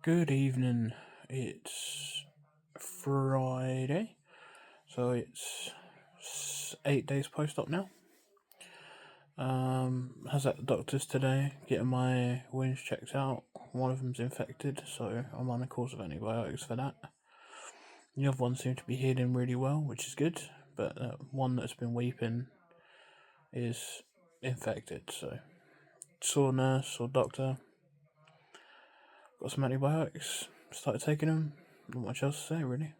Good evening. It's Friday, so it's 8 days post-op now. I was at the doctor's today, getting my wounds checked out. One of them's infected, so I'm on a course of antibiotics for that. The other one seemed to be healing really well, which is good, but one that's been weeping is infected. So saw a nurse or doctor, got some antibiotics, started taking them. Not much else to say really.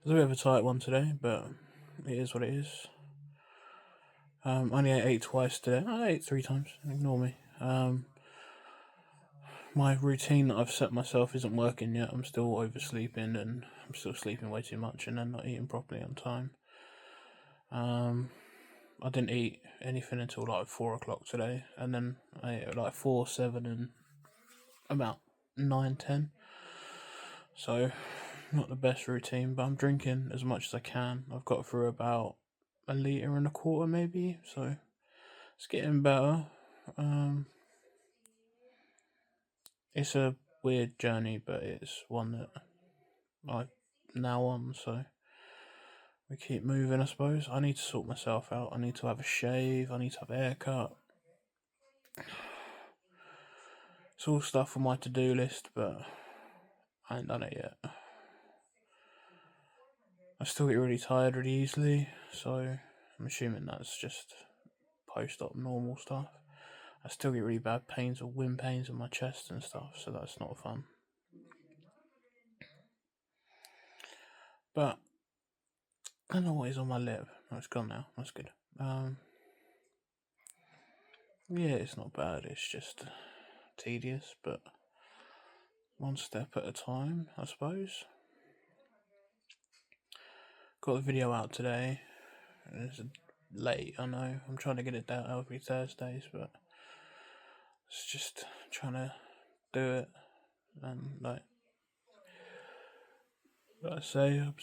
It's a bit of a tight one today, but it is what it is. Only ate twice today. I ate 3 times. Ignore me. My routine that I've set myself isn't working yet. I'm still oversleeping and I'm still sleeping way too much and then not eating properly on time. I didn't eat anything until like 4 o'clock today, and then I ate at like 4, 7, and about 9, 10. So, not the best routine, but I'm drinking as much as I can. I've got through about 1.25 liters maybe, so it's getting better. It's a weird journey, but it's one that I'm now on, so we keep moving, I suppose. I need to sort myself out. I need to have a shave. I need to have a haircut. It's all stuff on my to-do list, but I ain't done it yet. I still get really tired really easily, so I'm assuming that's just post-op normal stuff. I still get really bad pains or wind pains in my chest and stuff, so that's not fun. But I don't know what is on my lip. Oh, it's gone now. That's good. Yeah, it's not bad. It's just tedious, but one step at a time, I suppose. Got the video out today. It's late, I know. I'm trying to get it out every Thursdays, but it's just trying to do it. And like I say, I'm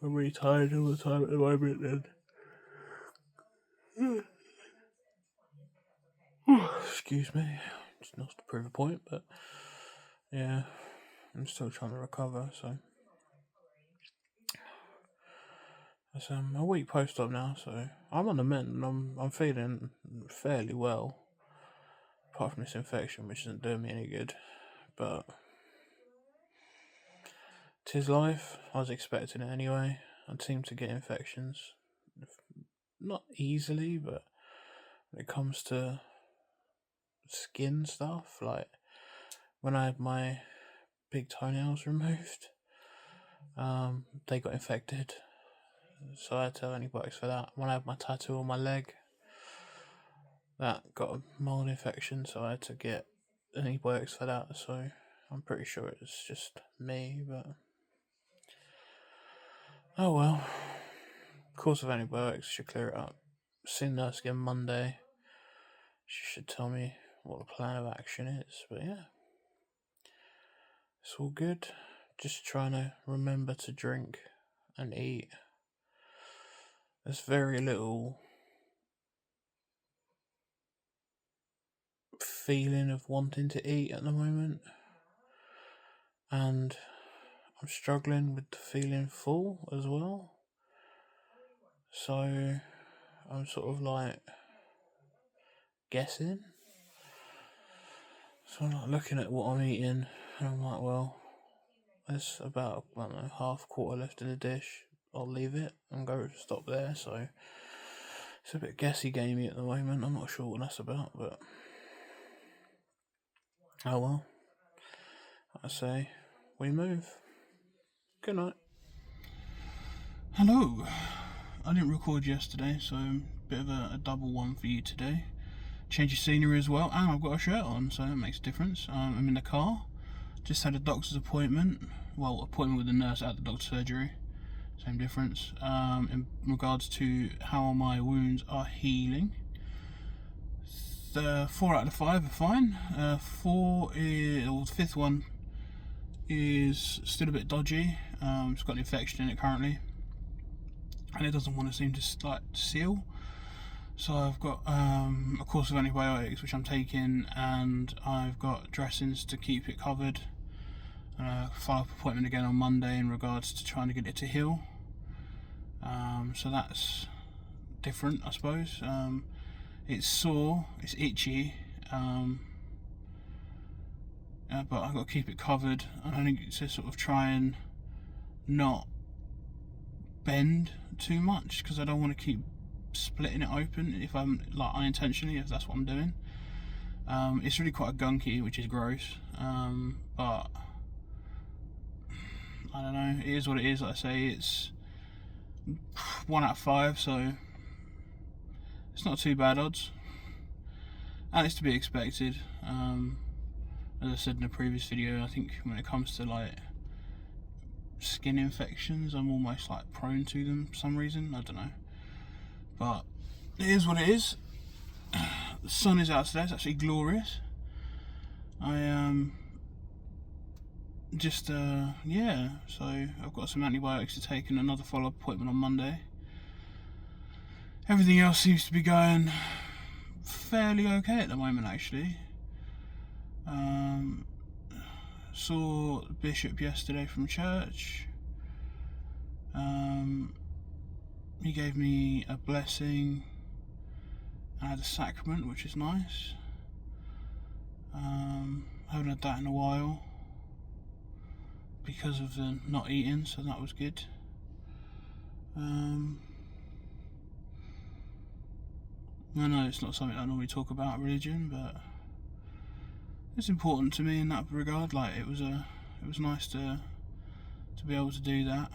really tired all the time at the moment. And excuse me, it's not to prove a point, but yeah, I'm still trying to recover. So it's a week post-op now, so I'm on the mend and I'm feeling fairly well, apart from this infection, which isn't doing me any good. But 'tis life. I was expecting it anyway. I seem to get infections, not easily, but when it comes to skin stuff, like when I had my big toenails removed, they got infected, so I had to have antibiotics for that. When I had my tattoo on my leg, that got a mold infection, so I had to get antibiotics for that. So I'm pretty sure it's just me, but oh well. Course of antibiotics should clear it up. Seen nurse again Monday. She should tell me what the plan of action is. But yeah, it's all good. Just trying to remember to drink and eat. There's very little feeling of wanting to eat at the moment, and I'm struggling with the feeling full as well. So I'm sort of like guessing. So I'm like looking at what I'm eating, and I'm like, well, there's about, I don't know, half quarter left in the dish. I'll leave it and go stop there. So it's a bit guessy gamey at the moment. I'm not sure what that's about, but oh well. I say we move. Good night. Hello. I didn't record yesterday, so a bit of a double one for you today. Change of scenery as well, and I've got a shirt on, so that makes a difference. I'm in the car. Just had a doctor's appointment. Well, appointment with the nurse at the doctor's surgery. Same difference. In regards to how my wounds are healing. 4 out of 5 are fine. The fifth one is still a bit dodgy. It's got an infection in it currently, and it doesn't want to seem to seal. So I've got a course of antibiotics which I'm taking, and I've got dressings to keep it covered. Follow-up appointment again on Monday in regards to trying to get it to heal. So that's different, I suppose. It's sore, it's itchy, but I've got to keep it covered. I need to sort of try and not bend too much, because I don't want to keep splitting it open if I'm like unintentionally, if that's what I'm doing. It's really quite a gunky, which is gross, but I don't know, it is what it is. Like I say, it's 1 out of 5, so it's not too bad odds, and it's to be expected. As I said in a previous video, I think when it comes to like skin infections, I'm almost like prone to them for some reason. I don't know, but it is what it is. The sun is out today, it's actually glorious. I yeah, so I've got some antibiotics to take and another follow-up appointment on Monday. Everything else seems to be going fairly okay at the moment, actually. Saw the Bishop yesterday from church. He gave me a blessing. I had a sacrament, which is nice. Haven't had that in a while because of the not eating, so that was good. I know it's not something I normally talk about, religion, but it's important to me in that regard. Like it was nice to be able to do that.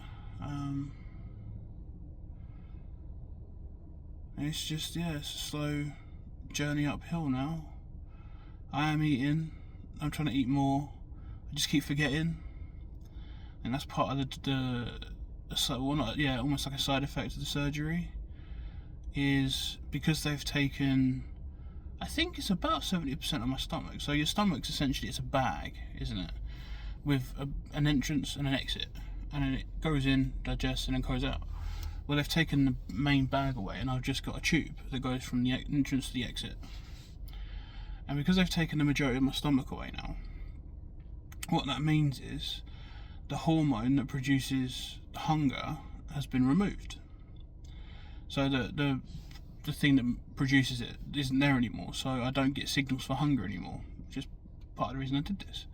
It's just, yeah, it's a slow journey uphill now. I am eating. I'm trying to eat more. I just keep forgetting, and that's part of almost like a side effect of the surgery. Is because they've taken, I think it's about 70% of my stomach. So your stomach's essentially, it's a bag, isn't it, with an entrance and an exit, and then it goes in, digests, and then goes out. Well, they've taken the main bag away, and I've just got a tube that goes from the entrance to the exit. And because they've taken the majority of my stomach away now, what that means is the hormone that produces hunger has been removed. So the thing that produces it isn't there anymore, so I don't get signals for hunger anymore, which is part of the reason I did this.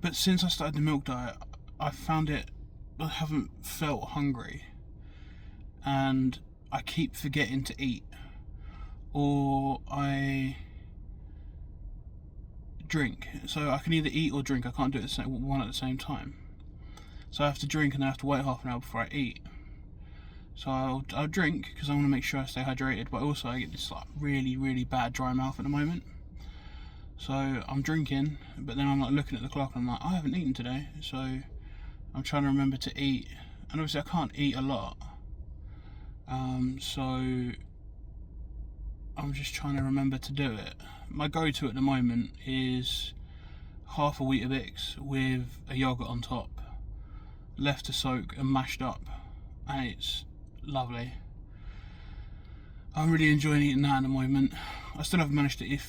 But since I started the milk diet, I haven't felt hungry, and I keep forgetting to eat, or I drink. So I can either eat or drink. I can't do it one at the same time. So I have to drink and I have to wait half an hour before I eat. So I'll drink because I want to make sure I stay hydrated, but also I get this like really, really bad dry mouth at the moment. So I'm drinking, but then I'm like looking at the clock and I'm like, I haven't eaten today. So I'm trying to remember to eat, and obviously I can't eat a lot. So I'm just trying to remember to do it. My go-to at the moment is half a Weetabix with a yogurt on top, left to soak and mashed up, and it's lovely. I'm really enjoying eating that at the moment. I still haven't managed to eat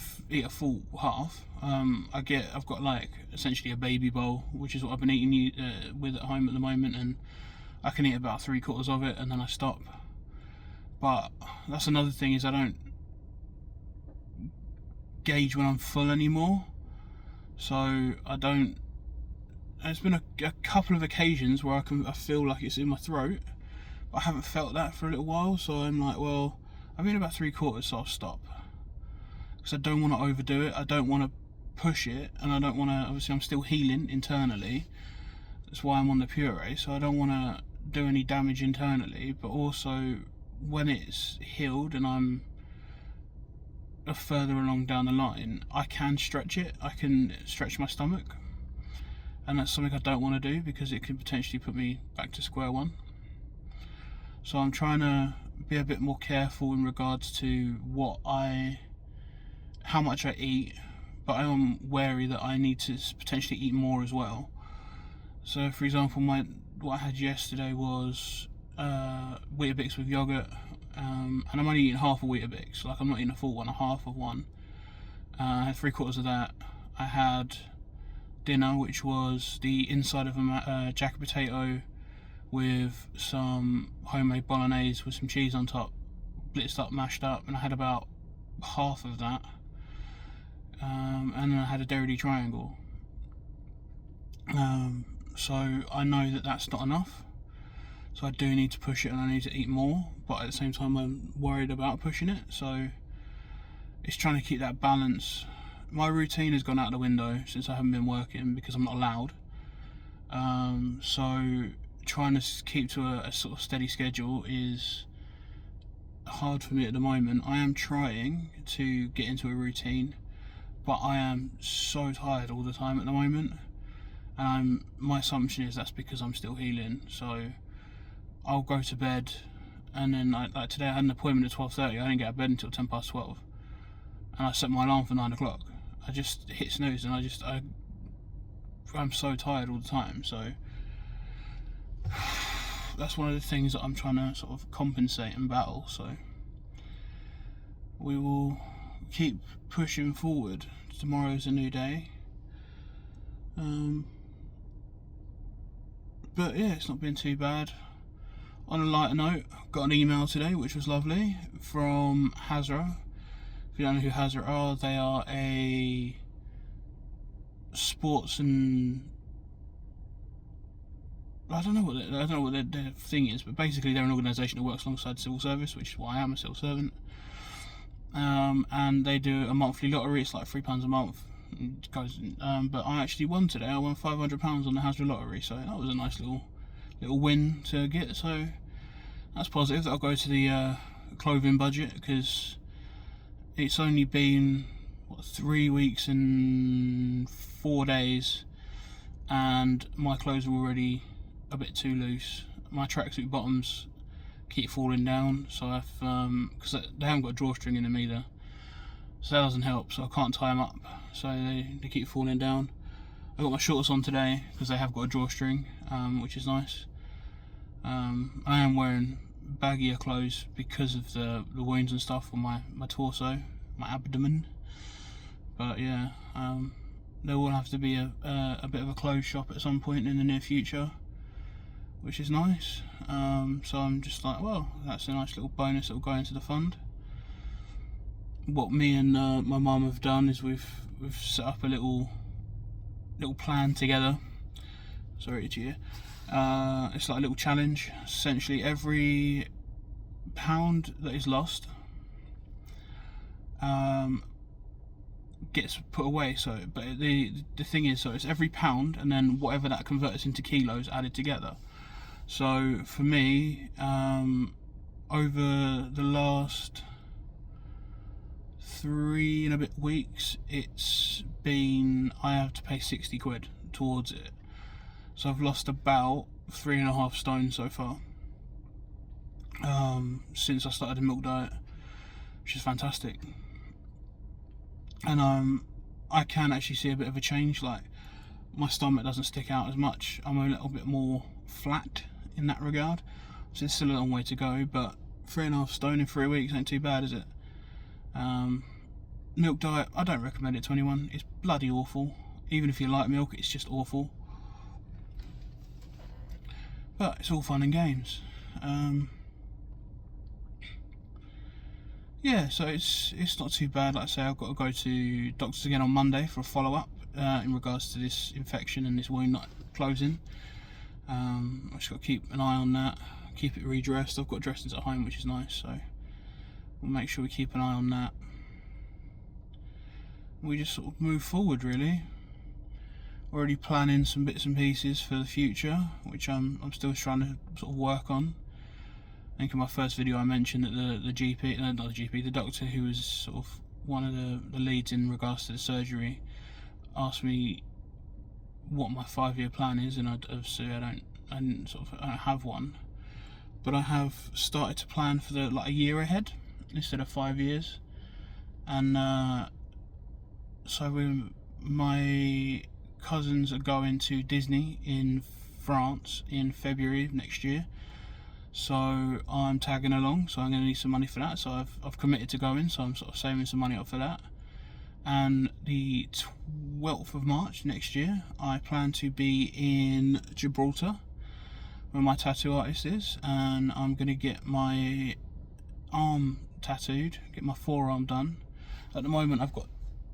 a full half. I've got like essentially a baby bowl, which is what I've been eating with at home at the moment, and I can eat about 3/4 of it and then I stop. But that's another thing, is I don't gauge when I'm full anymore, so I don't. There's been a couple of occasions where I feel like it's in my throat, but I haven't felt that for a little while, so I'm like, well, I've eaten about 3/4, so I'll stop, because I don't want to overdo it. I don't want to push it, and I don't want to, obviously I'm still healing internally, that's why I'm on the puree, so I don't want to do any damage internally, but also when it's healed and I'm further along down the line, I can stretch it. I can stretch my stomach, and that's something I don't want to do because it could potentially put me back to square one. So I'm trying to be a bit more careful in regards to how much I eat, but I am wary that I need to potentially eat more as well. So for example, what I had yesterday was Weetabix with yogurt, and I'm only eating half a Weetabix. Like, I'm not eating a full one, a half of one. I had 3/4 of that. I had dinner, which was the inside of a jacket potato with some homemade bolognese with some cheese on top, blitzed up, mashed up, and I had about half of that. And then I had a dairy triangle. So I know that that's not enough. So I do need to push it, and I need to eat more. But at the same time, I'm worried about pushing it. So it's trying to keep that balance. My routine has gone out the window since I haven't been working because I'm not allowed. So trying to keep to a sort of steady schedule is hard for me at the moment. I am trying to get into a routine, but I am so tired all the time at the moment. And my assumption is that's because I'm still healing. So I'll go to bed, and then like today I had an appointment at 12:30. I didn't get out of bed until 12:10, and I set my alarm for 9 o'clock. I just hit snooze, and I'm so tired all the time. So that's one of the things that I'm trying to sort of compensate and battle. So we will keep pushing forward. Tomorrow's a new day. But yeah, it's not been too bad. On a lighter note, got an email today, which was lovely, from Hazra. If you don't know who Hazra are, they are a sports and I don't know what their thing is, but basically they're an organisation that works alongside civil service, which is why I am a civil servant. And they do a monthly lottery. It's like £3 a month. It goes, but I actually won today. I won £500 on the Hazra lottery, so that was a nice little win to get. So that's positive. That'll go to the clothing budget, because it's only been 3 weeks and 4 days, and my clothes are already a bit too loose. My tracksuit bottoms keep falling down, so I've because they haven't got a drawstring in them either, so that doesn't help. So I can't tie them up, so they keep falling down. I got my shorts on today because they have got a drawstring, which is nice. I am wearing baggier clothes because of the wounds and stuff on my torso, my abdomen. But yeah, there will have to be a bit of a clothes shop at some point in the near future, which is nice. So I'm just like, well, that's a nice little bonus that will go into the fund. What me and my mum have done is we've set up a little plan together. Sorry to you. It's like a little challenge. Essentially, every pound that is lost gets put away. So, but the thing is, so it's every pound, and then whatever that converts into kilos added together. So for me, over the last 3 and a bit weeks, it's been, I have to pay 60 quid towards it. So I've lost about 3.5 stone so far, since I started the milk diet, which is fantastic. And I can actually see a bit of a change. Like, my stomach doesn't stick out as much. I'm a little bit more flat in that regard. So it's still a long way to go, but 3.5 stone in 3 weeks ain't too bad, is it? Milk diet, I don't recommend it to anyone. It's bloody awful. Even if you like milk, it's just awful. But it's all fun and games. Yeah, so it's not too bad. Like I say, I've got to go to doctors again on Monday for a follow-up in regards to this infection and this wound not closing. I just got to keep an eye on that, keep it redressed. I've got dressings at home, which is nice, so we'll make sure we keep an eye on that. We just sort of move forward, really. Already planning some bits and pieces for the future, which I'm still trying to sort of work on. I think in my first video I mentioned that the doctor who was sort of one of the leads in regards to the surgery asked me what my 5-year plan is, and obviously I don't have one, but I have started to plan for a year ahead instead of 5 years. And so my cousins are going to Disney in France in February of next year. so I'm tagging along. So I'm going to need some money for that. So I've committed to going. So I'm sort of saving some money up for that. And the 12th of March next year, I plan to be in Gibraltar, where my tattoo artist is, and I'm going to get my arm tattooed, get my forearm done. At the moment I've got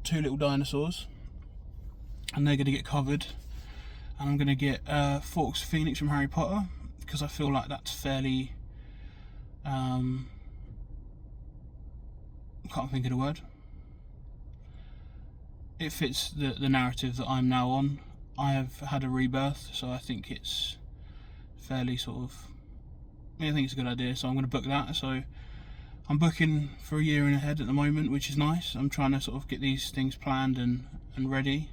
two little dinosaurs, and they're going to get covered, and I'm going to get Fawkes Phoenix from Harry Potter, because I feel like that's fairly can't think of the word. It fits the narrative that I'm now on. I have had a rebirth, so I think it's fairly sort of, I think it's a good idea, so I'm going to book that. So I'm booking for a year in ahead at the moment, which is nice. I'm trying to sort of get these things planned and ready.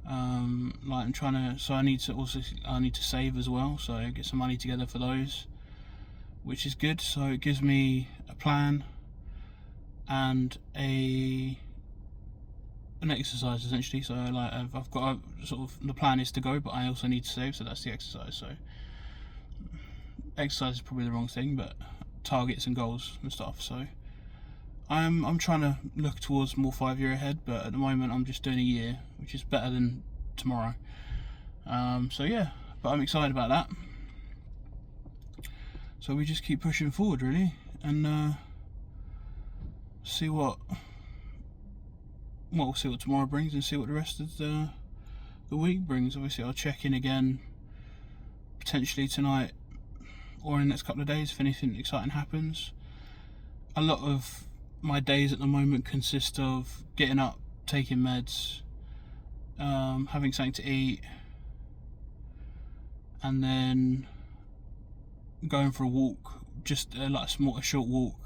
Like I'm trying to, so I need to save as well, so get some money together for those, which is good. So it gives me a plan and an exercise essentially. So like I've got a, sort of, the plan is to go, but I also need to save, so that's the exercise. So exercise is probably the wrong thing, but targets and goals and stuff. So I'm trying to look towards more 5 year ahead, but at the moment I'm just doing a year, which is better than tomorrow. So yeah, but I'm excited about that. So we just keep pushing forward really, and see what tomorrow brings, and see what the rest of the week brings. Obviously I'll check in again potentially tonight or in the next couple of days if anything exciting happens. A lot of my days at the moment consist of getting up, taking meds, having something to eat, and then going for a walk, just like a short walk,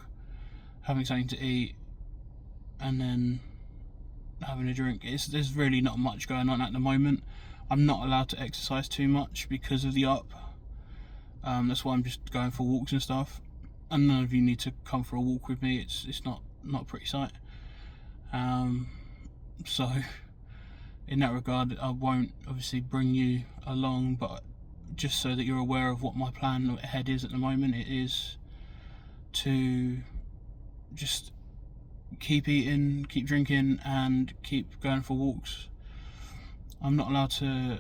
having something to eat, and then having a drink. There's really not much going on at the moment. I'm not allowed to exercise too much because of the up. That's why I'm just going for walks and stuff. And none of you need to come for a walk with me. It's not a pretty sight. So in that regard, I won't obviously bring you along, but just so that you're aware of what my plan ahead is at the moment, it is to just keep eating, keep drinking, and keep going for walks. I'm not allowed to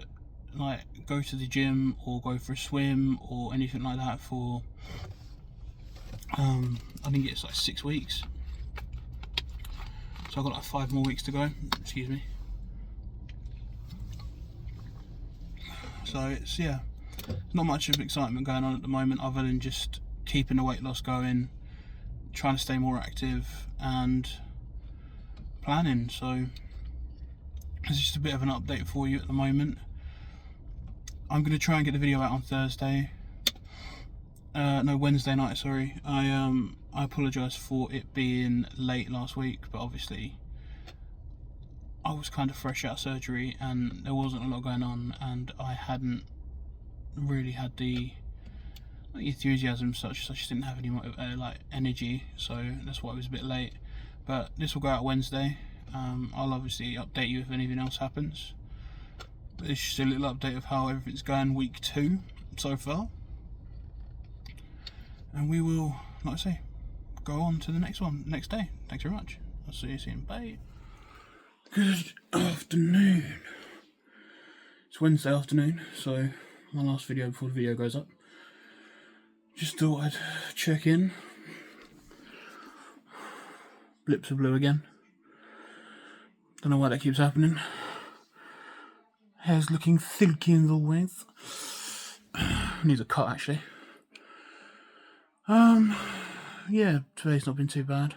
like go to the gym or go for a swim or anything like that for I think it's like 6 weeks. So I've got like 5 more weeks to go. Excuse me. So it's, yeah, not much of excitement going on at the moment other than just keeping the weight loss going, trying to stay more active and planning. So it's just a bit of an update for you at the moment. I'm going to try and get the video out on Thursday. No, Wednesday night, sorry. I apologise for it being late last week, but obviously I was kind of fresh out of surgery and there wasn't a lot going on, and I hadn't really had the enthusiasm such. I just didn't have any more like energy, so that's why it was a bit late. But this will go out Wednesday. I'll obviously update you if anything else happens. But it's just a little update of how everything's going week 2 so far. And we will, like I say, go on to the next one next day. Thanks very much. I'll see you soon. Bye. Good afternoon. It's Wednesday afternoon, so my last video before the video goes up. Just thought I'd check in. Lips are blue again. Don't know why that keeps happening. Hair's looking silky as always. Needs a cut actually. Yeah, today's not been too bad.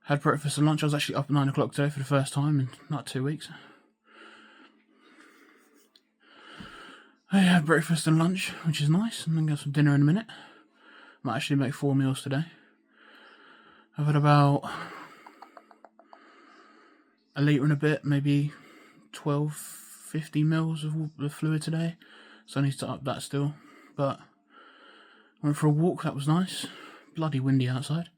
Had breakfast and lunch. I was actually up at 9 o'clock today for the first time in like 2 weeks. I had breakfast and lunch, which is nice, and then got some dinner in a minute. Might actually make 4 meals today. I've had about a litre and a bit, maybe 12-15 mils of fluid today, so I need to up that still. But went for a walk, that was nice. Bloody windy outside.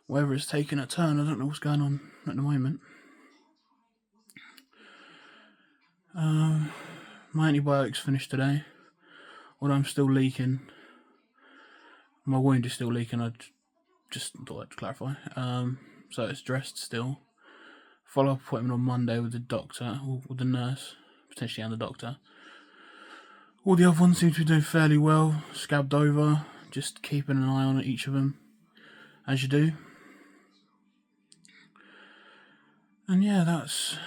Weather it's taking a turn, I don't know what's going on at the moment. My antibiotics finished today, although I'm still leaking. My wound is still leaking. I just thought I'd clarify. So it's dressed still. Follow-up appointment on Monday with the doctor, or with the nurse, potentially, and the doctor. All the other ones seem to be doing fairly well. Scabbed over. Just keeping an eye on each of them, as you do. And yeah, that's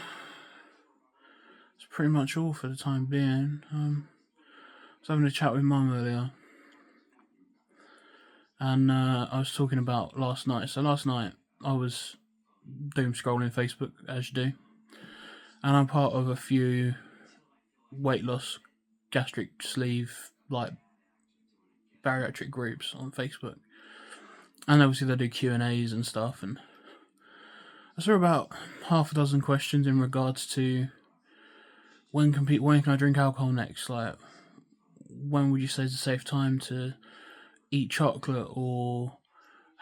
pretty much all for the time being. I was having a chat with Mum earlier, and I was talking about last night. So last night I was doom scrolling Facebook, as you do, and I'm part of a few weight loss, gastric sleeve, like bariatric groups on Facebook, and obviously they do Q&As and stuff, and I saw about half a dozen questions in regards to when can I drink alcohol next? Like, when would you say is a safe time to eat chocolate or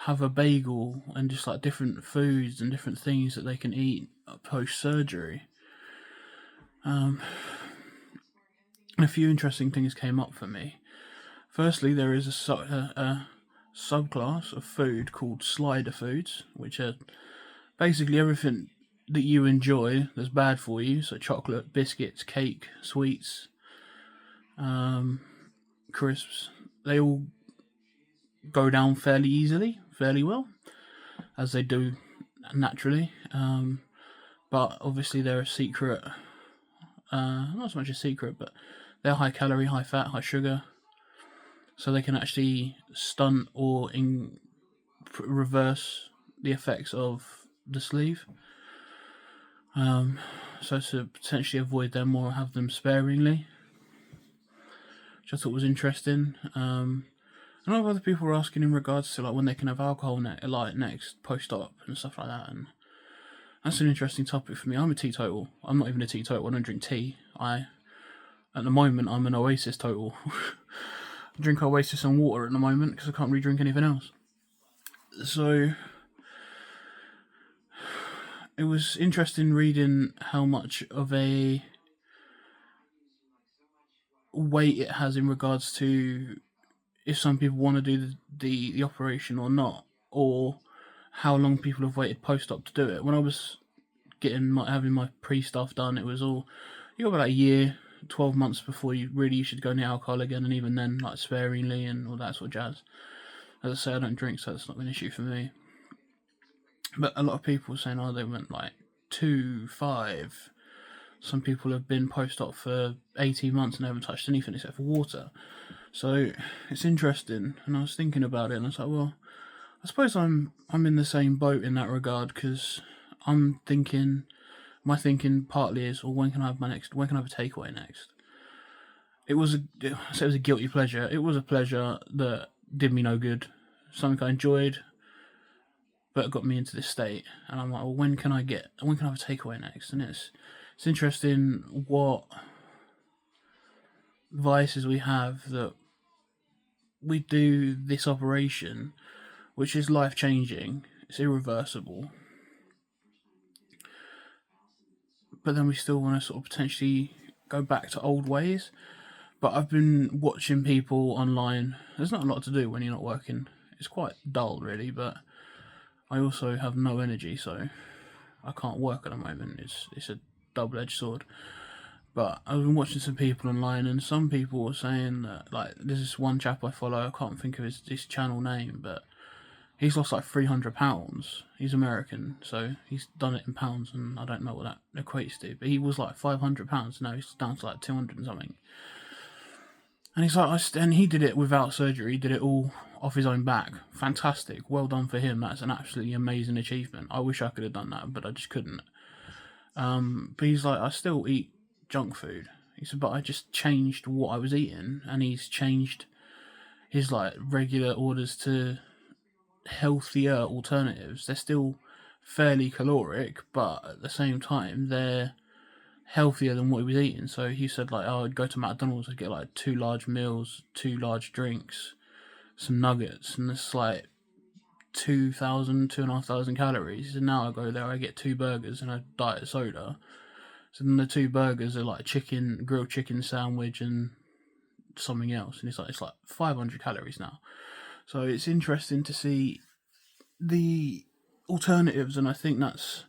have a bagel, and just like different foods and different things that they can eat post surgery. And a few interesting things came up for me. Firstly, there is a subclass of food called slider foods, which are basically everything that you enjoy that's bad for you. So chocolate, biscuits, cake, sweets, crisps. They all go down fairly easily, fairly well, as they do naturally. But obviously they're a secret, not so much a secret, but they're high calorie, high fat, high sugar. So they can actually stunt or reverse the effects of the sleeve. So to potentially avoid them or have them sparingly, which I thought was interesting. A lot of other people were asking in regards to like when they can have alcohol next post-op and stuff like that, and that's an interesting topic for me. I'm a teetotal. I'm not even a teetotal. I don't drink tea. At the moment, I'm an Oasis total. I drink Oasis and water at the moment because I can't really drink anything else. So it was interesting reading how much of a weight it has in regards to if some people want to do the operation or not, or how long people have waited post-op to do it. When I was having my pre-stuff done, it was all, you got about a year, 12 months before you should go near alcohol again, and even then, like, sparingly and all that sort of jazz. As I say, I don't drink, so that's not an issue for me. But a lot of people were saying, they went like 2, 5. Some people have been post-op for 18 months and haven't touched anything except for water. So it's interesting, and I was thinking about it, and I was like, well, I suppose I'm in the same boat in that regard, because I'm thinking, my thinking partly is, well, when can I have a takeaway next? It was a guilty pleasure. It was a pleasure that did me no good, something I enjoyed, but it got me into this state, and I'm like, well, when can I have a takeaway next? And it's interesting what vices we have that we do this operation, which is life-changing, it's irreversible, but then we still want to sort of potentially go back to old ways. But I've been watching people online. There's not a lot to do when you're not working. It's quite dull, really, but I also have no energy, so I can't work at the moment. It's a double-edged sword. But I've been watching some people online, and some people were saying that, like, there's this one chap I follow, I can't think of his channel name, but he's lost like £300. He's American, so he's done it in pounds, and I don't know what that equates to. But he was like £500, now he's down to like 200 and something. And he's like, and he did it without surgery. He did it all off his own back. Fantastic, well done for him. That's an absolutely amazing achievement. I wish I could have done that, but I just couldn't. But he's like, I still eat junk food. He said, but I just changed what I was eating, and he's changed his like regular orders to healthier alternatives. They're still fairly caloric, but at the same time they're healthier than what he was eating. So he said, like, I'd go to McDonald's, I'd get like 2 large meals, 2 large drinks, some nuggets, and it's like 2,500 calories. And now I go there, I get 2 burgers and a diet soda. So then the 2 burgers are like grilled chicken sandwich and something else, and it's like 500 calories now. So it's interesting to see the alternatives, and I think it's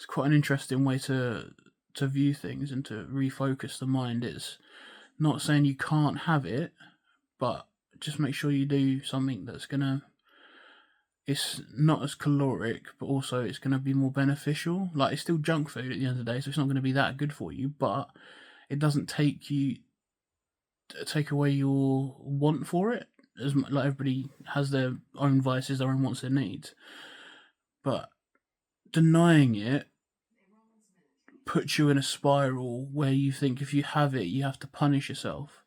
quite an interesting way to view things and to refocus the mind. It's not saying you can't have it, but just make sure you do something that's gonna. It's not as caloric, but also it's gonna be more beneficial. Like, it's still junk food at the end of the day, so it's not gonna be that good for you. But it doesn't take away your want for it. Like, everybody has their own vices, their own wants and needs, but denying it puts you in a spiral where you think if you have it, you have to punish yourself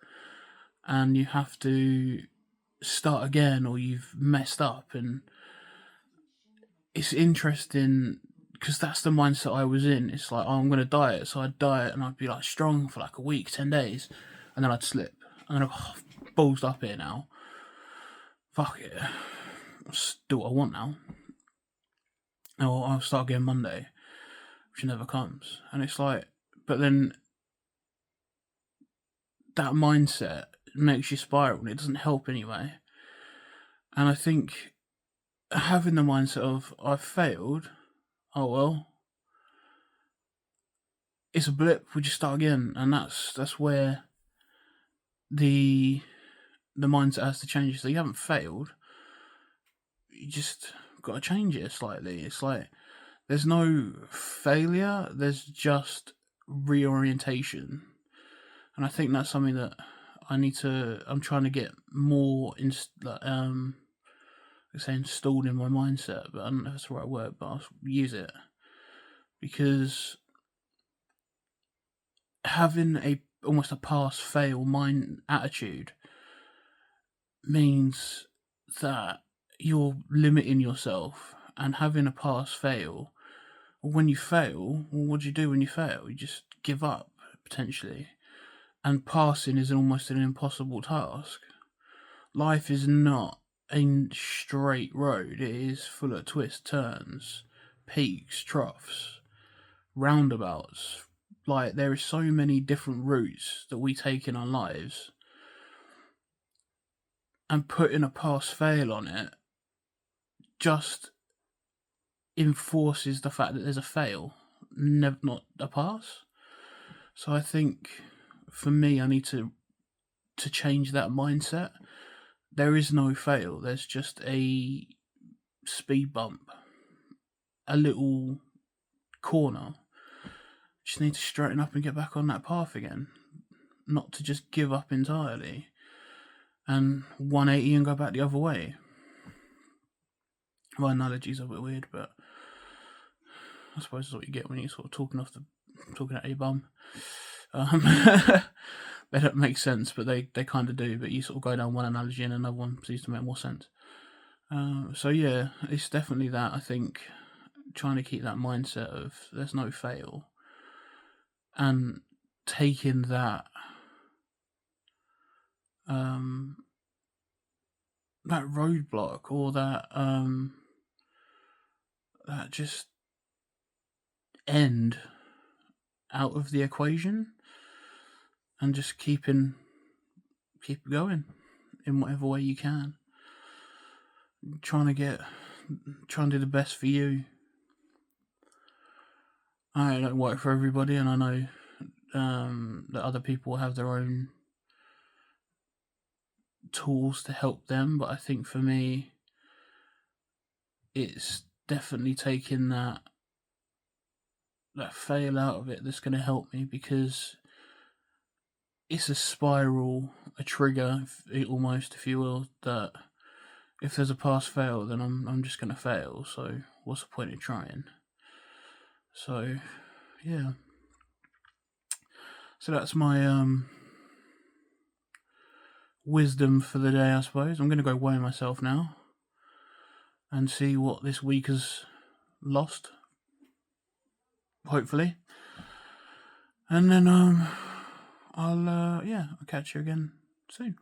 and you have to start again, or you've messed up. And it's interesting because that's the mindset I was in. It's like, oh, I'm going to diet. So I'd diet and I'd be like strong for like a week, 10 days, and then I'd slip. And then I'm ballsed up here now. Fuck it. I'll just do what I want now. Or I'll start again Monday, which never comes. And it's like, but then that mindset makes you spiral and it doesn't help anyway. And I think having the mindset of, I've failed, oh well, it's a blip, we just start again. And that's where the mindset has to change. So you haven't failed, you just got to change it slightly. It's like, there's no failure, there's just reorientation. And I think that's something that I'm trying to get more installed in my mindset, but I don't know if that's the right word, but I'll use it. Because having almost a pass fail mind attitude means that you're limiting yourself, and having a pass fail, when you fail, what do you do when you fail? You just give up, potentially. And passing is almost an impossible task. Life is not a straight road. It is full of twists, turns, peaks, troughs, roundabouts. Like, there are so many different routes that we take in our lives, and putting a pass fail on it just enforces the fact that there's a fail, not a pass. So I think for me, I need to change that mindset. There is no fail. There's just a speed bump, a little corner. Just need to straighten up and get back on that path again. Not to just give up entirely and 180 and go back the other way. My analogy's a bit weird, but I suppose that's what you get when you're sort of talking at your bum. They don't make sense, but they kind of do. But you sort of go down one analogy and another one seems to make more sense. So yeah, it's definitely that. I think trying to keep that mindset of there's no fail, and taking that that roadblock, or that just end out of the equation, and just keep going in whatever way you can. Trying to do the best for you. I don't work for everybody, and I know that other people have their own tools to help them, but I think for me, it's definitely taking that fail out of it that's going to help me, because it's a spiral, a trigger, almost, if you will, that if there's a pass fail, then I'm just going to fail. So what's the point in trying? So yeah. So that's my wisdom for the day, I suppose. I'm going to go weigh myself now and see what this week has lost, hopefully. And then I'll catch you again soon.